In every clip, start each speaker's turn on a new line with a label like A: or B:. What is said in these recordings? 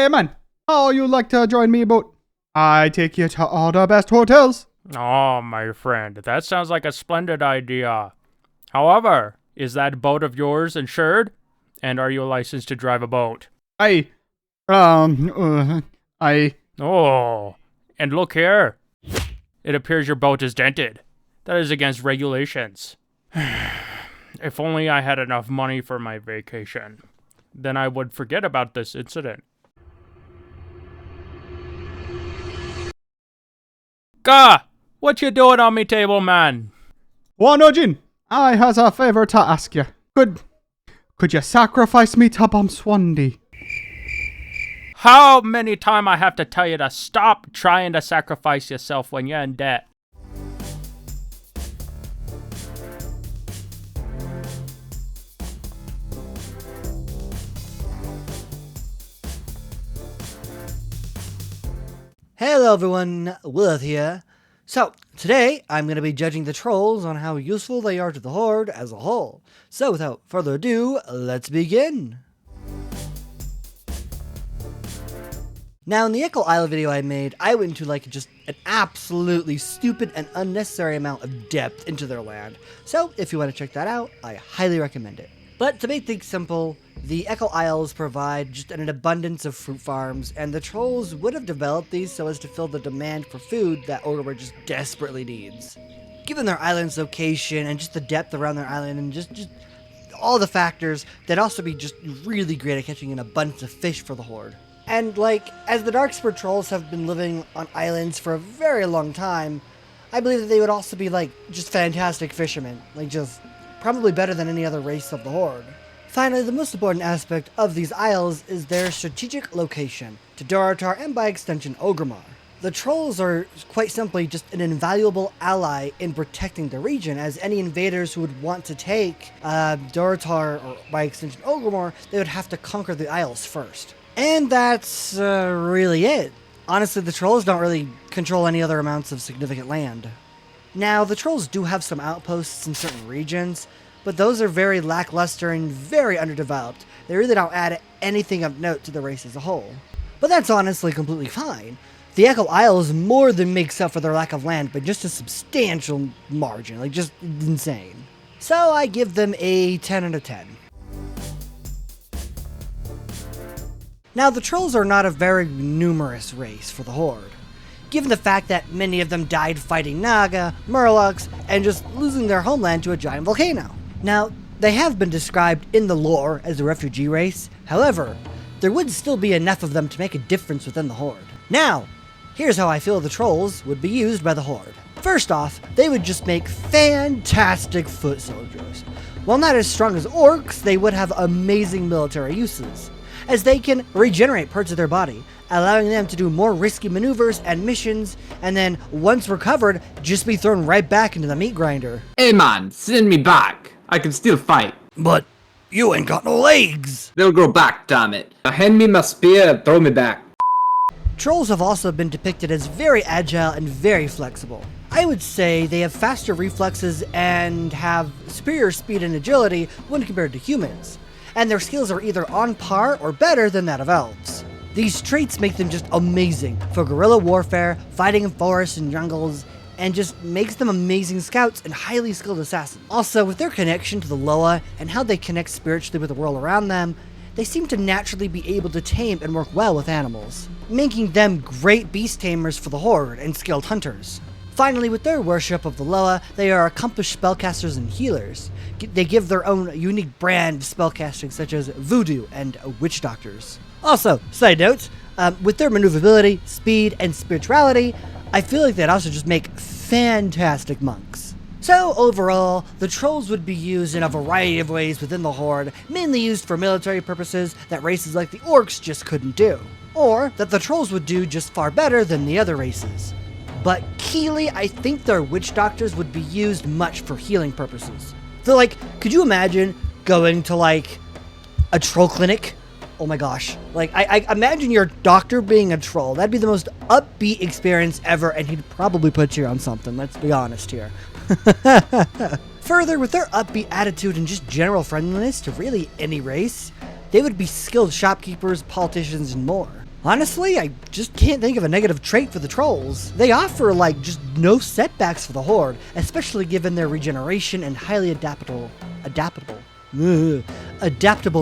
A: Hey man, how you like to join me boat? I take you to all the best hotels.
B: Oh, my friend, that sounds like a splendid idea. However, is that boat of yours insured? And are you licensed to drive a boat?
A: I. Oh,
B: and look here. It appears your boat is dented. That is against regulations. If only I had enough money for my vacation, then I would forget about this incident. Gah! What you doing on me table, man?
A: Wanojin, I has a favor to ask you. Could you sacrifice me to Swandy?
B: How many times I have to tell you to stop trying to sacrifice yourself when you're in debt?
C: Hello everyone, Willith here. So, today I'm going to be judging the trolls on how useful they are to the Horde as a whole. So without further ado, let's begin. Now in the Echo Isle video I made, I went into just an absolutely stupid and unnecessary amount of depth into their land. So if you want to check that out, I highly recommend it. But to make things simple, the Echo Isles provide just an abundance of fruit farms, and the trolls would have developed these so as to fill the demand for food that Horde just desperately needs. Given their island's location and just the depth around their island and just all the factors, they'd also be just really great at catching an abundance of fish for the Horde. And as the Darkspur trolls have been living on islands for a very long time, I believe that they would also be just fantastic fishermen, just probably better than any other race of the Horde. Finally, the most important aspect of these isles is their strategic location, to Durotar and by extension Orgrimmar. The trolls are quite simply just an invaluable ally in protecting the region, as any invaders who would want to take Durotar or by extension Orgrimmar, they would have to conquer the isles first. And that's really it. Honestly, the trolls don't really control any other amounts of significant land. Now, the trolls do have some outposts in certain regions, but those are very lackluster and very underdeveloped. They really don't add anything of note to the race as a whole. But that's honestly completely fine. The Echo Isles more than makes up for their lack of land, but just a substantial margin, just insane. So I give them a 10 out of 10. Now, the trolls are not a very numerous race for the Horde, given the fact that many of them died fighting Naga, Murlocs, and just losing their homeland to a giant volcano. Now, they have been described in the lore as a refugee race. However, there would still be enough of them to make a difference within the Horde. Now, here's how I feel the trolls would be used by the Horde. First off, they would just make fantastic foot soldiers. While not as strong as orcs, they would have amazing military uses, as they can regenerate parts of their body, allowing them to do more risky maneuvers and missions, and then, once recovered, just be thrown right back into the meat grinder.
D: Hey man, send me back. I can still fight.
C: But you ain't got no legs!
D: They'll grow back, damn it. Now hand me my spear and throw me back.
C: Trolls have also been depicted as very agile and very flexible. I would say they have faster reflexes and have superior speed and agility when compared to humans, and their skills are either on par or better than that of elves. These traits make them just amazing for guerrilla warfare, fighting in forests and jungles, and just makes them amazing scouts and highly skilled assassins. Also, with their connection to the Loa and how they connect spiritually with the world around them, they seem to naturally be able to tame and work well with animals, making them great beast tamers for the Horde and skilled hunters. Finally, with their worship of the Loa, they are accomplished spellcasters and healers. They give their own unique brand of spellcasting, such as voodoo and witch doctors. Also, side note, with their maneuverability, speed, and spirituality, I feel like they'd also just make fantastic monks. So overall, the trolls would be used in a variety of ways within the Horde, mainly used for military purposes that races like the orcs just couldn't do, or that the trolls would do just far better than the other races. But keyly, I think their witch doctors would be used much for healing purposes. So could you imagine going to a troll clinic? Oh my gosh. I imagine your doctor being a troll. That'd be the most upbeat experience ever, and he'd probably put you on something, let's be honest here. Further, with their upbeat attitude and just general friendliness to really any race, they would be skilled shopkeepers, politicians, and more. Honestly, I just can't think of a negative trait for the trolls. They offer, like, just no setbacks for the Horde, especially given their regeneration and highly adaptable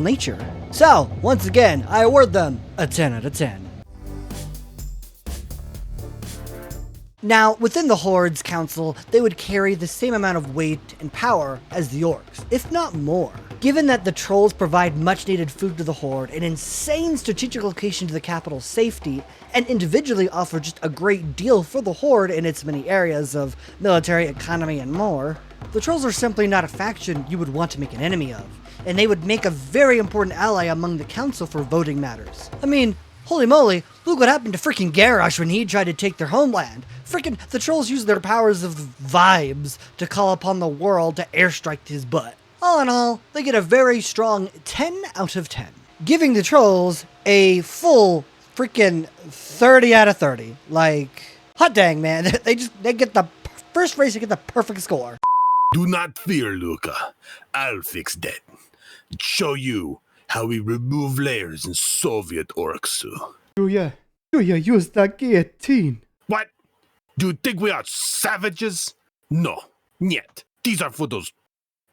C: nature. So, once again, I award them a 10 out of 10. Now, within the Horde's council, they would carry the same amount of weight and power as the orcs, if not more. Given that the trolls provide much needed food to the Horde, an insane strategic location to the capital's safety, and individually offer just a great deal for the Horde in its many areas of military, economy, and more, the trolls are simply not a faction you would want to make an enemy of, and they would make a very important ally among the council for voting matters. I mean, holy moly, look what happened to freaking Garrosh when he tried to take their homeland. Freaking, the trolls used their powers of vibes to call upon the world to airstrike his butt. All in all, they get a very strong 10 out of 10, giving the trolls a full freaking 30 out of 30. Like, hot dang, man, they get the first race to get the perfect score.
E: Do not fear, Luca. I'll fix that. Show you how we remove layers in Soviet orcs.
A: Do ya use that guillotine?
E: What? Do you think we are savages? No, yet. These are for those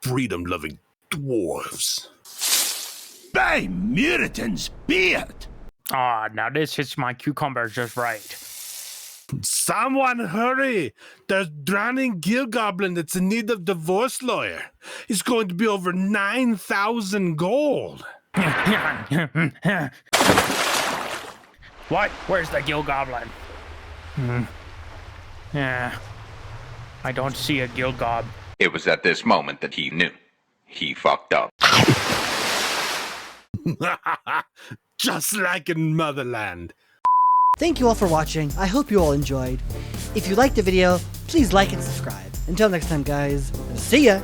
E: freedom-loving dwarves.
F: By Muritan's beard!
B: Ah, now this hits my cucumbers just right.
E: Someone hurry! There's drowning gill goblin that's in need of divorce lawyer. It's going to be over 9,000 gold.
B: What? Where's the Gill Goblin? Yeah. I don't see a Gill Gob.
G: It was at this moment that he knew. He fucked up.
E: Just like in Motherland.
C: Thank you all for watching. I hope you all enjoyed. If you liked the video, please like and subscribe. Until next time, guys, see ya!